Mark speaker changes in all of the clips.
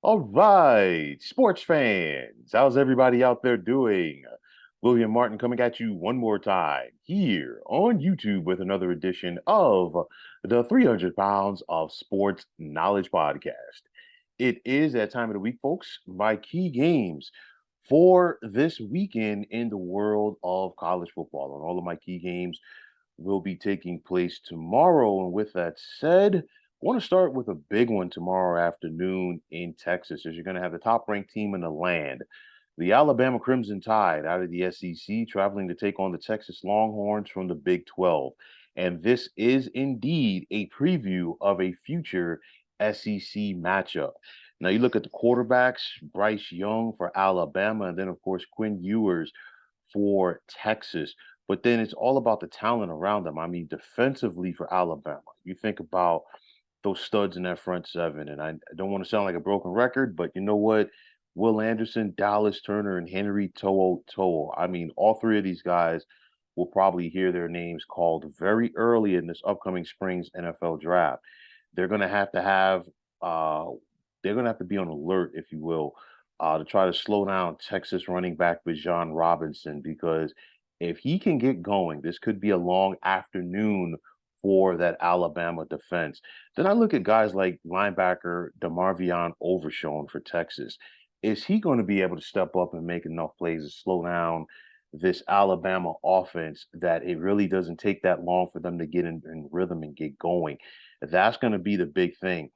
Speaker 1: All right, sports fans, how's everybody out there doing? William Martin coming at you one more time here on YouTube with another edition of the 300 Pounds of Sports Knowledge Podcast. It is that time of the week, folks. My key games for this weekend in the world of college football. And all of my key games will be taking place tomorrow. And with that said, I want to start with a big one tomorrow afternoon in Texas, as you're going to have the top ranked team in the land, the Alabama Crimson Tide out of the SEC, traveling to take on the Texas Longhorns from the Big 12. And this is indeed a preview of a future SEC matchup. Now, you look at the quarterbacks, Bryce Young for Alabama, and then, of course, Quinn Ewers for Texas. But then it's all about the talent around them. I mean, defensively for Alabama, you think about those studs in that front seven. And I don't want to sound like a broken record, but you know what? Will Anderson, Dallas Turner, and Henry To'o. I mean, all three of these guys will probably hear their names called very early in this upcoming spring's NFL draft. They're going to have uh, they're going to have to be on alert, if you will, to try to slow down Texas running back Bijan Robinson, because if he can get going, this could be a long afternoon for that Alabama defense. Then I look at guys like linebacker DeMarvion Overshown for Texas. Is he going to be able to step up and make enough plays to slow down this Alabama offense that it really doesn't take that long for them to get in rhythm and get going? That's going to be the big thing.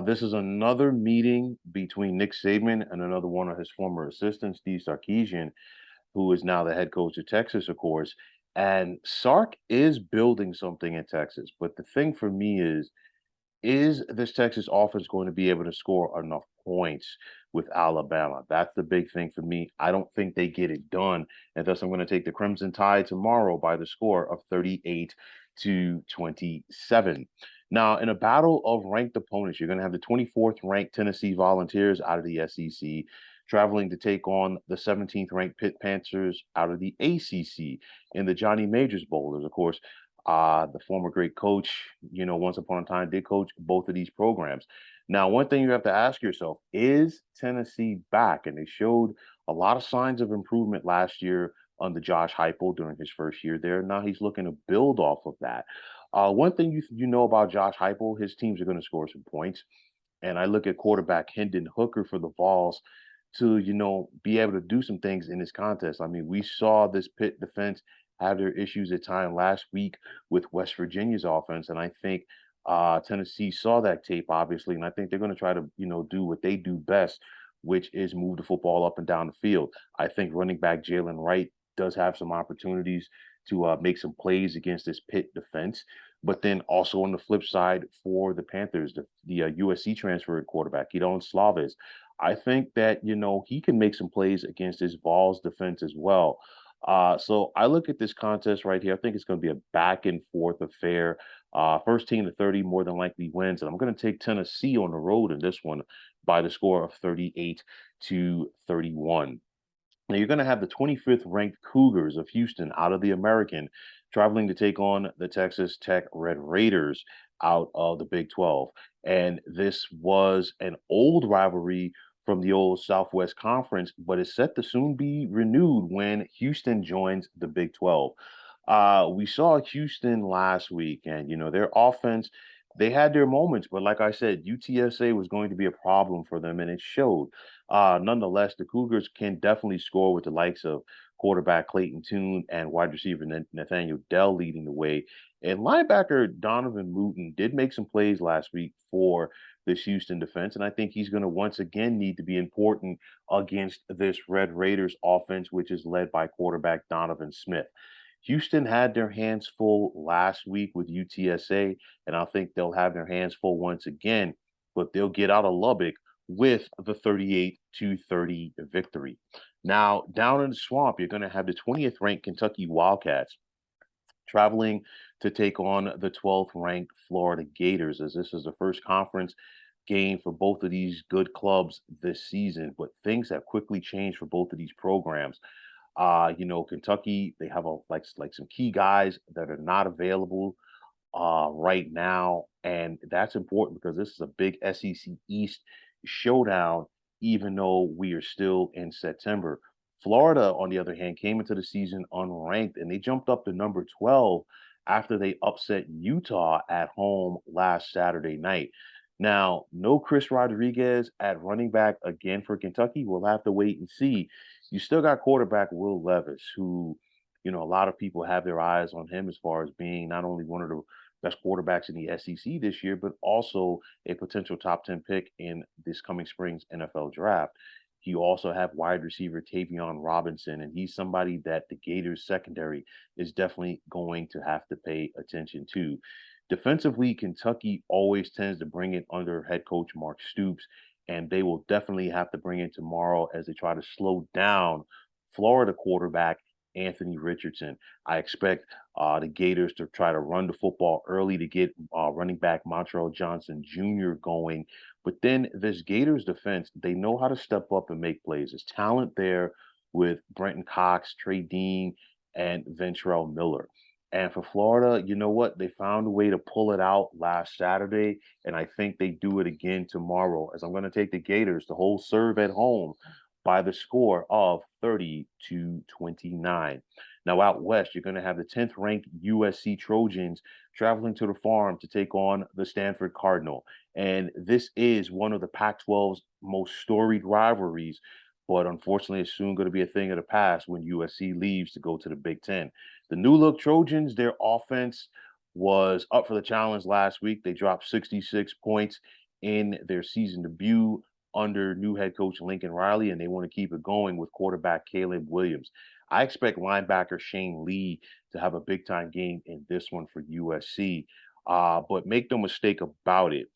Speaker 1: This is another meeting between Nick Saban and another one of his former assistants, Steve Sarkisian, who is now the head coach of Texas, of course. And Sark is building something in Texas. But the thing for me is this Texas offense going to be able to score enough points with Alabama? That's the big thing for me. I don't think they get it done. And thus, I'm going to take the Crimson Tide tomorrow by the score of 38-27. Now, in a battle of ranked opponents, you're going to have the 24th ranked Tennessee Volunteers out of the SEC traveling to take on the 17th ranked Pitt Panthers out of the ACC in the Johnny Majors Bowl. There's, of course, the former great coach, once upon a time did coach both of these programs. Now, one thing you have to ask yourself, is Tennessee back? And they showed a lot of signs of improvement last year under Josh Heupel during his first year there. Now he's looking to build off of that. One thing you know about Josh Heupel, his teams are going to score some points. And I look at quarterback Hendon Hooker for the Vols to, be able to do some things in this contest. I mean, we saw this Pitt defense have their issues at time last week with West Virginia's offense, and I think Tennessee saw that tape, obviously, and I think they're going to try to, do what they do best, which is move the football up and down the field. I think running back Jalen Wright does have some opportunities to make some plays against this Pitt defense. But then also on the flip side for the Panthers, the USC transfer quarterback, Kedon Slovis, I think that, he can make some plays against his Vols defense as well. So I look at this contest right here. I think it's going to be a back and forth affair. First team to 30 more than likely wins. And I'm going to take Tennessee on the road in this one by the score of 38-31. Now you're going to have the 25th ranked Cougars of Houston out of the American traveling to take on the Texas Tech Red Raiders out of the Big 12. And this was an old rivalry from the old Southwest Conference, but it's set to soon be renewed when Houston joins the Big 12. We saw Houston last week, and their offense, they had their moments, but like I said, UTSA was going to be a problem for them, and it showed. Nonetheless, the Cougars can definitely score with the likes of quarterback Clayton Tune and wide receiver Nathaniel Dell leading the way. And linebacker Donovan Wooten did make some plays last week for this Houston defense, and I think he's going to once again need to be important against this Red Raiders offense, which is led by quarterback Donovan Smith. Houston had their hands full last week with UTSA, and I think they'll have their hands full once again, but they'll get out of Lubbock with the 38-30 victory. Now, down in the swamp, you're going to have the 20th ranked Kentucky Wildcats traveling to take on the 12th ranked Florida Gators, as this is the first conference game for both of these good clubs this season. But things have quickly changed for both of these programs. Kentucky, they have like some key guys that are not available right now, and that's important because this is a big SEC East showdown, even though we are still in September. Florida, on the other hand, came into the season unranked and they jumped up to number 12 after they upset Utah at home last Saturday night. Now, no Chris Rodriguez at running back again for Kentucky. We'll have to wait and see. You still got quarterback Will Levis, who, a lot of people have their eyes on him as far as being not only one of the best quarterbacks in the SEC this year, but also a potential top 10 pick in this coming spring's NFL draft. You also have wide receiver Tavion Robinson, and he's somebody that the Gators secondary is definitely going to have to pay attention to. Defensively, Kentucky always tends to bring it under head coach Mark Stoops, and they will definitely have to bring it tomorrow as they try to slow down Florida quarterback Anthony Richardson. I expect the Gators to try to run the football early to get running back Montreal Johnson Jr. going. But then this Gators defense, they know how to step up and make plays. There's talent there with Brenton Cox, Trey Dean, and Ventrell Miller. And for Florida, you know what? They found a way to pull it out last Saturday, and I think they do it again tomorrow. As I'm going to take the Gators to hold serve at home by the score of 30-29. Now, out west, you're going to have the 10th ranked USC Trojans traveling to the farm to take on the Stanford Cardinal. And this is one of the Pac 12's most storied rivalries, but unfortunately, it's soon going to be a thing of the past when USC leaves to go to the Big Ten. The new look Trojans, their offense was up for the challenge last week. They dropped 66 points in their season debut under new head coach Lincoln Riley, and they want to keep it going with quarterback Caleb Williams. I expect linebacker Shane Lee to have a big time game in this one for USC. But make no mistake about it.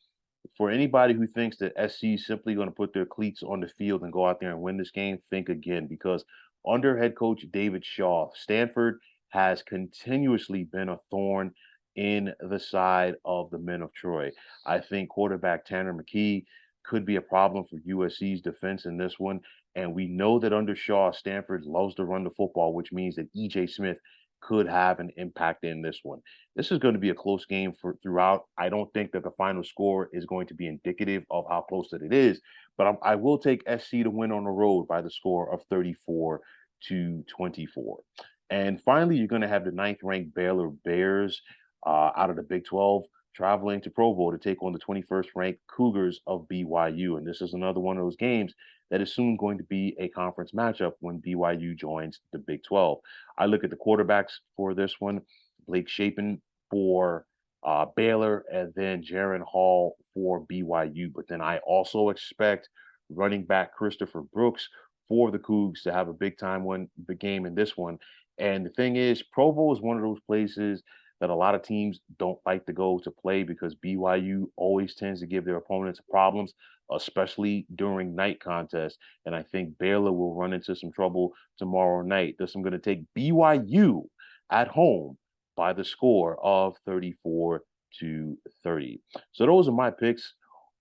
Speaker 1: For anybody who thinks that SC is simply going to put their cleats on the field and go out there and win this game, think again because under head coach David Shaw, Stanford has continuously been a thorn in the side of the men of Troy. I think quarterback Tanner McKee could be a problem for USC's defense in this one. And we know that under Shaw, Stanford loves to run the football, which means that EJ Smith could have an impact in this one. This is going to be a close game for throughout. I don't think that the final score is going to be indicative of how close that it is, but I will take SC to win on the road by the score of 34-24. And finally, you're going to have the ninth ranked Baylor Bears out of the Big 12 traveling to Provo to take on the 21st ranked Cougars of BYU. And this is another one of those games that is soon going to be a conference matchup when BYU joins the Big 12. I look at the quarterbacks for this one, Blake Shapen for Baylor, and then Jaron Hall for BYU. But then I also expect running back Christopher Brooks for the Cougs to have a big time one the game in this one. And the thing is, Provo is one of those places that a lot of teams don't like to go to play because BYU always tends to give their opponents problems, especially during night contests. And I think Baylor will run into some trouble tomorrow night. Thus, I'm going to take BYU at home by the score of 34-30. So those are my picks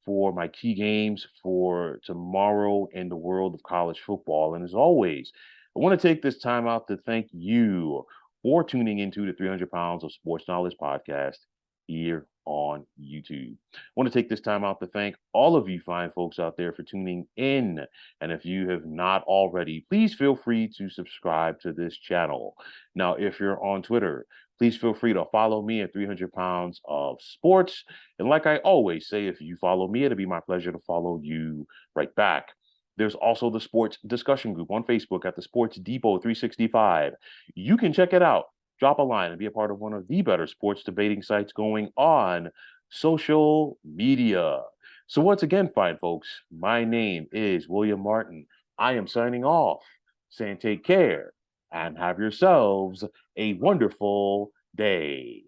Speaker 1: for my key games for tomorrow in the world of college football. And as always, I want to take this time out to thank you for tuning into the 300 Pounds of Sports Knowledge podcast here on YouTube. I want to take this time out to thank all of you fine folks out there for tuning in. And if you have not already, please feel free to subscribe to this channel. Now, if you're on Twitter, please feel free to follow me at 300 Pounds of Sports. And like I always say, if you follow me, it'll be my pleasure to follow you right back. There's also the sports discussion group on Facebook at the Sports Depot 365. You can check it out, drop a line, and be a part of one of the better sports debating sites going on social media. So once again, fine folks, my name is William Martin. I am signing off, saying take care and have yourselves a wonderful day.